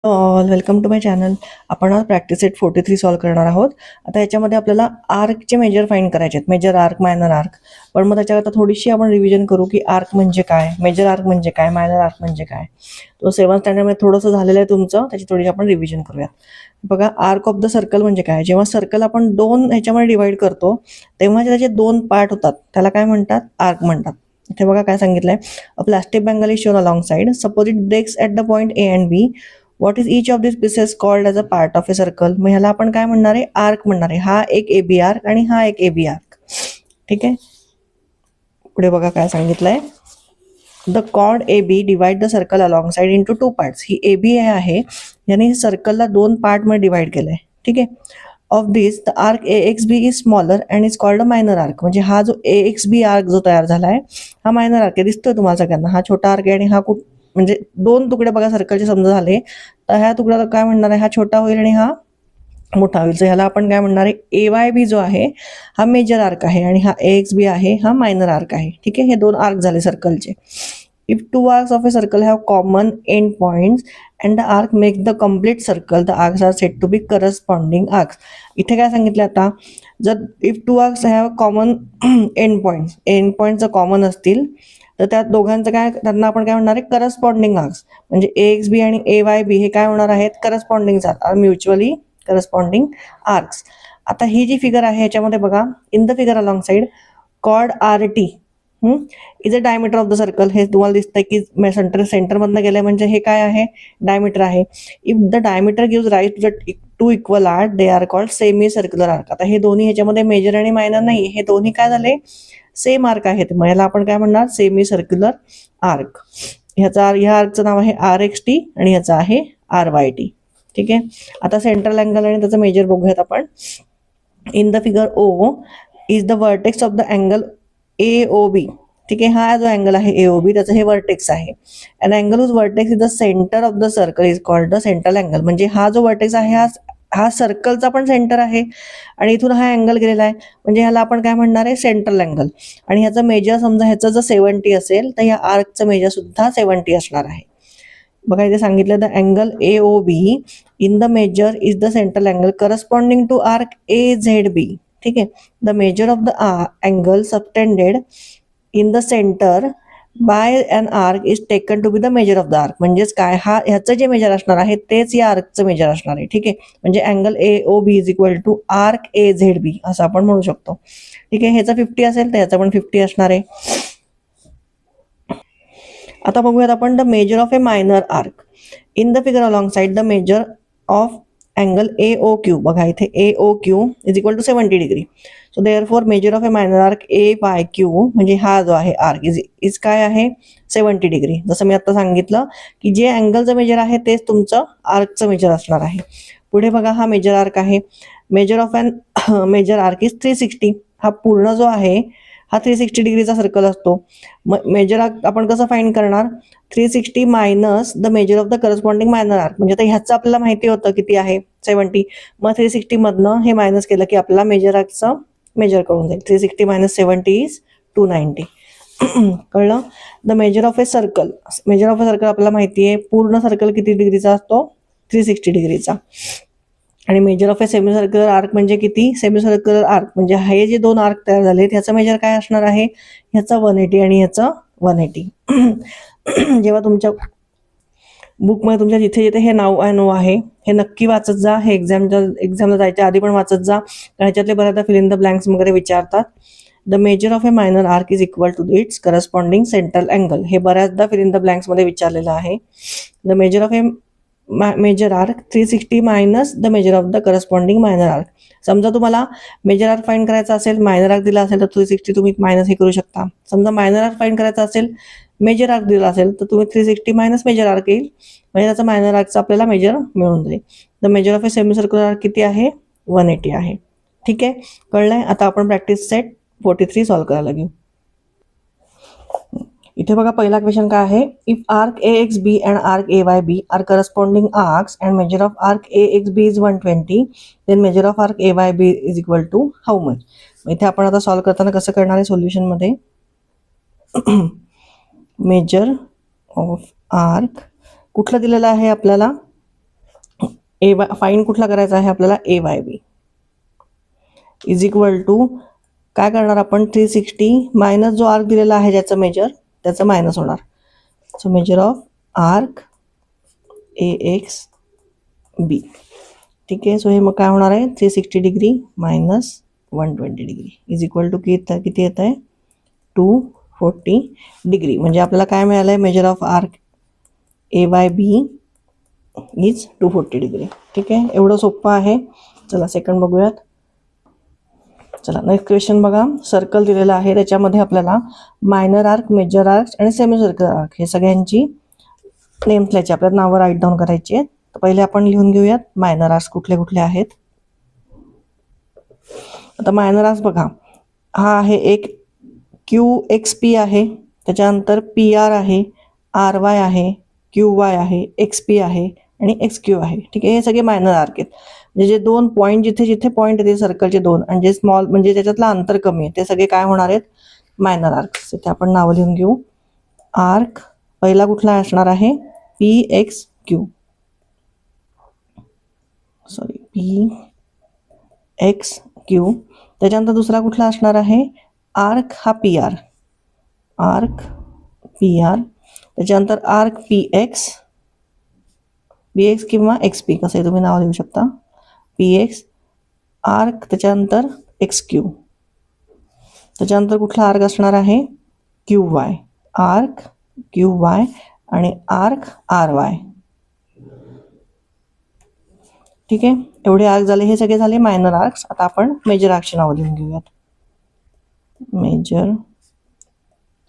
All welcome to my channel. आपण आज practice set 43 solve करणार आहोत. आता याच्यामध्ये आपल्याला आर्कचे मेजर फाइंड करायचे आहेत, मेजर आर्क, मायनर आर्क. पण मग त्याच्याकरता थोडीशी आपण रिव्हिजन करू की आर्क म्हणजे काय, मेजर आर्क म्हणजे काय, मायनर आर्क म्हणजे काय. तो 7th स्टँडर्डमध्ये थोडंसं झालेलं आहे तुमचं, त्याची थोडीशी आपण रिव्हिजन करूया. बघा, आर्क ऑफ द सर्कल म्हणजे काय. जेव्हा सर्कल आपण 2 ह्याच्यामध्ये डिवाइड करतो तेव्हा त्याचे 2 पार्ट होतात, त्याला काय म्हणतात, आर्क म्हणतात. इथे बघा काय सांगितलंय, a plastic bangle is shown alongside, suppose it breaks at the point A and B. What is each of this pieces called as a part of a circle. मग ह्याला आपण काय म्हणणार आहे, आर्क म्हणणार आहे. हा एक ए बी आर्क आणि हा एक ए बी आर्क. ठीक आहे, पुढे बघा काय सांगितलंय, the chord A B divide the circle alongside into 2 parts. ही ए बी आहे, याने सर्कलला 2 पार्टमध्ये डिवाइड केलंय. ठीक आहे, of this the arc A X B is smaller and is called a minor arc. म्हणजे हा जो ए एक्स बी आर्क जो तयार झालाय हा मायनर आर्क आहे. दिसतोय तुम्हाला सगळ्यांना, हा छोटा आर्क आहे आणि हा म्हणजे 2 तुकडे बघा सर्कलचे समजा झाले, तर ह्या तुकड्याला काय म्हणणार आहे, हा छोटा होईल आणि हा मोठा होईल. तर ह्याला आपण काय म्हणणार आहे, ए वाय बी जो आहे हा मेजर आर्क आहे आणि हा ए एक्स बी आहे हा मायनर आर्क आहे. ठीक आहे, हे 2 आर्क झाले सर्कलचे. If two arcs of a circle have common end points and the arc makes the complete circle, the arcs are said to be corresponding arcs. इथे काय सांगितलं आता, जर if two arcs have common end points जर common असतील तर त्या दोघांचं काय, त्यांना आपण काय म्हणणार आहे, करस्पॉन्डिंग आर्क्स. म्हणजे ए एक्स बी आणि ए वाय बी हे काय होणार आहेत, corresponding are mutually corresponding arcs. आता ही जी फिगर आहे याच्यामध्ये बघा, in the figure alongside chord R T is a diameter of the circle. हे तुम्हाला दिसतंय की सेंटरमधनं गेलंय, म्हणजे हे काय आहे, डायमीटर आहे. If the diameter gives rise to the two equal arc they are called semi circular arc. आता हे दोन्ही ह्याच्यामध्ये मेजर आणि मायनर नाही, हे दोन्ही काय झाले, सेम आर्क आहेत. मग याला आपण काय म्हणणार, सेमी सर्क्युलर आर्क. ह्या आर्कचं नाव आहे आर एक्स टी आणि ह्याचं आहे आर वाय टी. ठीक आहे, आता सेंट्रल अँगल आणि त्याचं मेजर बघूयात आपण. In the figure O is the vertex of the angle A O B. ठीक आहे, हा जो अँगल आहे ए ओ बी त्याचं हे वर्टेक्स आहे. And angle whose vertex is the centre of the circle is called the central angle. म्हणजे हा जो वर्टेक्स आहे हा सर्कलचा पण सेंटर आहे आणि इथून हा अँगल गेलेला आहे, म्हणजे ह्याला आपण काय म्हणणार आहे, सेंट्रल अँगल. आणि ह्याचं मेजर समजा ह्याचं जर 70 असेल तर ह्या आर्कचं मेजर सुद्धा 70 असणार आहे. बघा इथे सांगितलं, the angle A O B in the measure is the central angle corresponding to arc A Z B. ठीक आहे, the measure of the angle subtended in the center by an arc is taken to be the measure of the arc. म्हणजेच काय, हा ह्याचं जे major असणार आहे तेच या आर्कचं मेजर असणार आहे. ठीक आहे, म्हणजे angle A O B is equal to arc A Z B असं आपण म्हणू शकतो. ठीक आहे, ह्याचं 50 असेल तर ह्याचं पण 50 असणार आहे. आता बघूयात आपण the measure of a minor arc. In the figure alongside the measure of angle A O Q. बघा इथे A O Q is equal to 70 degree. So therefore measure of a minor arc A Y Q, म्हणजे हा जो आहे arc is काय आहे, 70 degree. जसं मी आता सांगितलं की जे अँगलचं मेजर आहे तेच तुमचं आर्कचं मेजर असणार आहे. पुढे बघा, हा मेजर आर्क आहे. Measure of an major arc is 360. हा पूर्ण जो आहे हा 360 डिग्रीचा सर्कल असतो. मग मेजर आर्क आपण कसं फाइंड करणार, 360 minus the measure of the corresponding minor arc. म्हणजे आता ह्याचं आपल्याला माहिती होतं किती आहे, 70. मग 360 मधनं हे मायनस केलं की आपल्याला मेजर आर्कचं मेजर कळून जाईल. 360 मायनस 70 इज 290. कळलं. The measure of a circle, major of a circle आपल्याला माहिती आहे, पूर्ण सर्कल किती डिग्रीचा असतो, 360 डिग्रीचा. आणि major of a semi circular arc म्हणजे किती, सेमी सर्क्युलर आर्क म्हणजे हे जे 2 आर्क तयार झाले ह्याचं मेजर काय असणार आहे, ह्याचं 180 आणि ह्याचं 180. जेव्हा तुमच्या बुकमध्ये तुमच्या जिथे जिथे हे नाव आहे हे नक्की वाचत जा. हे एक्झामला जायच्या आधी पण वाचत जा, कारण ह्याच्यातले बऱ्याचदा फिल इन द ब्लँक्स वगैरे विचारतात. The measure of a minor arc is equal to its corresponding central angle. हे बऱ्याचदा फिल इन द ब्लँक्समध्ये विचारलेलं आहे. The measure of a major arc 360 minus the measure of the corresponding minor arc. समजा तुम्हाला major arc find करायचा असेल, minor arc दिला असेल तर 360 तुम्ही मायनस हे करू शकता. समजा मायनर आर्क फाइंड करायचा असेल, मेजर आर्क दिला असेल तर तुम्ही 360 मायनस मेजर आर्क येईल, म्हणजे त्याचा मायनर आर्कचा आपल्याला मेजर मिळून जाईल. The measure of a semi circular arc किती आहे, 180 आहे. ठीक आहे, कळलंय. आता आपण प्रॅक्टिस सेट 43 सॉल्व करायला घेऊ. इथे बघा पहिला क्वेश्चन काय आहे, if arc A X B and arc A Y B are corresponding arcs and measure of arc A X B is 120, then measure of arc A Y B is equal to how much. इथे आपण आता solve करताना कसं करणार आहे, सोल्युशनमध्ये major of arc कुठलं दिलेलं आहे आपल्याला, ए वाय फाईन कुठला करायचा आहे आपल्याला, A Y B is equal to काय करणार आपण, 360 मायनस जो आर्क दिलेला आहे ज्याचं मेजर त्याचं मायनस होणार. So measure of arc A X B. ठीक आहे. सो हे मग काय होणार आहे, 360 degree minus 120 degree is equal to किती येत आहे, 240 डिग्री. म्हणजे आपल्याला काय मिळालं आहे, measure of arc A Y B is 240 degree. ठीक आहे. एवढं सोपं आहे. चला सेकंड बघूयात. चला नेक्स्ट क्वेश्चन बघा. सर्कल दिलेला आहे, त्याच्यामध्ये आपल्याला मायनर आर्क, मेजर आर्क आणि सेमी सर्कल आर्क हे सगळ्यांची नेम्स लिहायची, आपल्याला नावं राईट डाऊन करायची आहेत. तर पहिले आपण लिहून घेऊयात मायनर आर्क्स कुठले कुठले आहेत. आता मायनर आर्क्स बघा, हा आहे एक क्यू एक्स पी आहे, त्याच्यानंतर पी आर आहे, आर वाय आहे, क्यू वाय आहे, एक्स पी आहे आणि एक्स क्यू आहे. ठीक आहे. हे सगळे मायनर आर्क आहेत. म्हणजे जे दोन पॉईंट जिथे जिथे पॉईंट येते सर्कलचे दोन आणि जे स्मॉल म्हणजे त्याच्यातलं अंतर कमी आहे ते सगळे काय होणार आहेत, मायनर आर्क्स. ते आपण नावं लिहून घेऊ. आर्क पहिला कुठला असणार आहे, P X Q, sorry P X Q. त्याच्यानंतर दुसरा कुठला असणार आहे, आर्क हा P R, arc P R. त्याच्यानंतर आर्क पी एक्स किंवा एक्स पी कसंही तुम्ही नाव देऊ शकता, पी एक्स आर्क. त्याच्यानंतर एक्स क्यू. त्याच्यानंतर कुठला आर्क असणार आहे, Q Y, arc Q Y आणि आर्क आर वाय. ठीक आहे. एवढे आर्क झाले, हे सगळे झाले मायनर आर्क्स. आता आपण मेजर आर्क्सची नावं लिहून घेऊयात. मेजर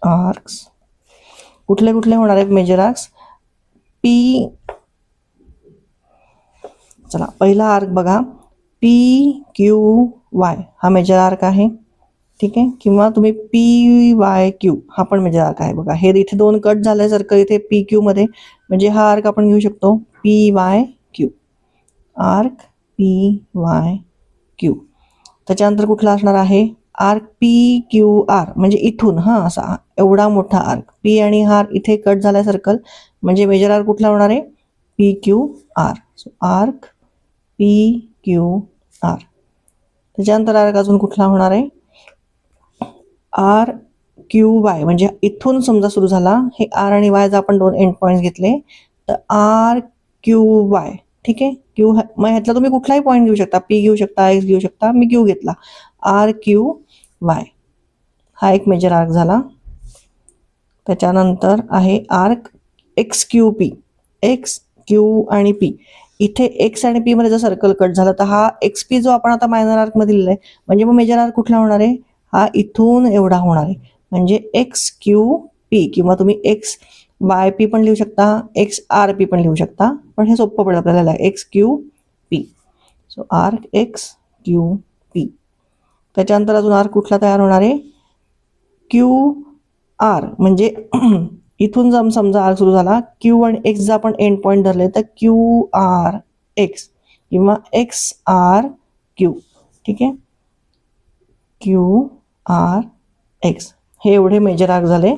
आर्क्स कुठले कुठले होणार आहेत मेजर आर्क्स, पी. चला पहिला आर्क बघा, पी क्यू वाय हा मेजर आर्क आहे. ठीक आहे. किंवा तुम्ही पी वाय क्यू हा पण मेजर आर्क आहे. बघा हे इथे दोन कट झाले सर्कल इथे पी क्यू मध्ये, म्हणजे हा आर्क आपण घेऊ शकतो P Y Q, arc P Y Q. त्याच्यानंतर कुठला असणार आहे, आर्क पी क्यू आर, म्हणजे इथून हा असा एवढा मोठा आर्क, पी आणि हा इथे कट झालाय सर्कल, म्हणजे मेजर आर्क कुठला होणार आहे, P Q R. So arc P Q R. त्याच्यानंतर आर्क अजून कुठला होणार आहे, आर क्यू वाय, म्हणजे इथून समजा सुरू झाला, हे आर आणि वाय जर आपण दोन एंड पॉईंट घेतले तर आर क्यू वाय. ठीक आहे. क्यू मग ह्यातला तुम्ही कुठलाही पॉईंट घेऊ शकता, पी घेऊ शकता, एक्स घेऊ शकता, मी क्यू घेतला, आर क्यू वाय हा एक मेजर आर्क झाला. त्याच्यानंतर आहे arc x Q P, X Q आणि पी. इथे एक्स आणि पी मध्ये जर सर्कल कट झाला तर हा एक्स पी जो आपण आता मायनर आर्क मध्ये लिहिलाय, म्हणजे मग मेजर आर्क कुठला होणार आहे, हा इथून एवढा होणार आहे, म्हणजे एक्स क्यू पी. किंवा तुम्ही एक्स वाय पी पण लिहू शकता, एक्स आर पी पण लिहू शकता, पण हे सोपं पडेल आपल्याला, x Q P. So arc x Q P. त्याच्यानंतर अजून आर्क कुठला तयार होणार आहे, क्यू आर, म्हणजे इथून जर समजा आर्क सुरू झाला, क्यू आणि एक्स जर आपण एंड पॉईंट धरले तर क्यू आर एक्स किंवा एक्स आर क्यू. ठीक आहे. क्यू आर एक्स हे एवढे मेजर आर्क झाले.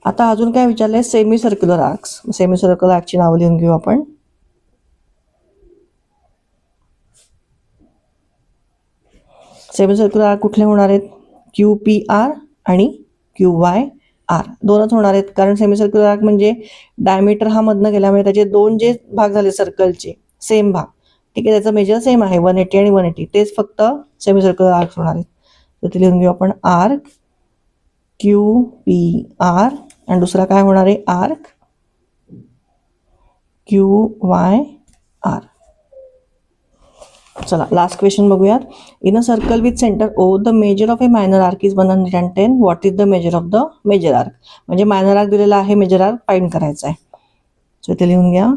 आता अजून काय विचारलंय, semi circular arcs. Semi circular आर्कची नावं लिहून घेऊ आपण. सेमी सर्क्युलर आर्क कुठले होणार आहेत, क्यू पी आर आणि क्यू वाय आर दोनच होणार आहेत, कारण सेमी सर्क्युलर आर्क म्हणजे डायमीटर हा मधनं गेल्यामुळे त्याचे दोन जे भाग झाले सर्कलचे सेम भाग. ठीक आहे. त्याचं मेजर सेम आहे 180 आणि 180, तेच फक्त सेमी सर्क्युलर आर्क होणार आहेत. तर ते लिहून घेऊ आपण, आर्क क्यू पी आर आणि दुसरा काय होणार आहे, आर्क क्यू वाय आर. चला लास्ट क्वेश्चन बघूयात. In a circle with centre O the measure of a minor arc is 110. What is the measure of the major arc. म्हणजे minor arc दिलेला आहे, मेजर आर्क फाइंड करायचा आहे. So इथे लिहून घ्या,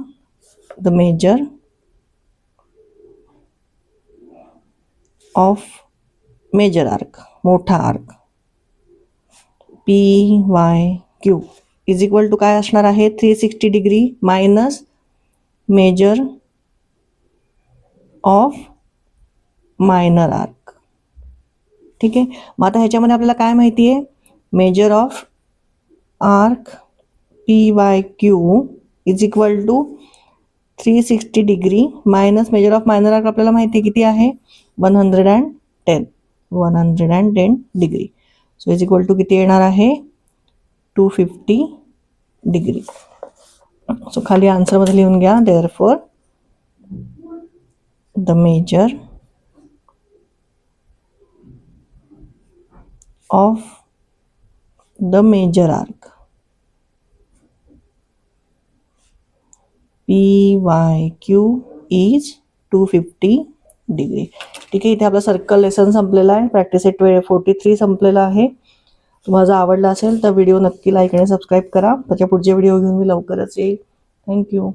the measure of major arc मोठा arc P Y Q is equal to काय असणार आहे, 360 degree minus measure of minor arc. ठीक आहे. मग आता ह्याच्यामध्ये आपल्याला काय माहिती आहे, measure of arc P Y Q is equal to 360 degree minus measure of minor arc आपल्याला माहिती आहे किती आहे 110 degree. So is equal to किती येणार आहे 250 डिग्री. सो खाली आन्सरमध्ये लिहून घ्या therefore the measure of the major arc PYQ is 250 degree. ठीक आहे, इथे आपला सर्कल लेसन संपलेला आहे. प्रॅक्टिस सेट 43 संपलेला आहे. तुम्हाला जर आवडला असेल तर व्हिडिओ नक्की लाईक आणि सबस्क्राईब करा. त्याच्या पुढचे व्हिडिओ घेऊन मी लवकरच येईल. थँक्यू.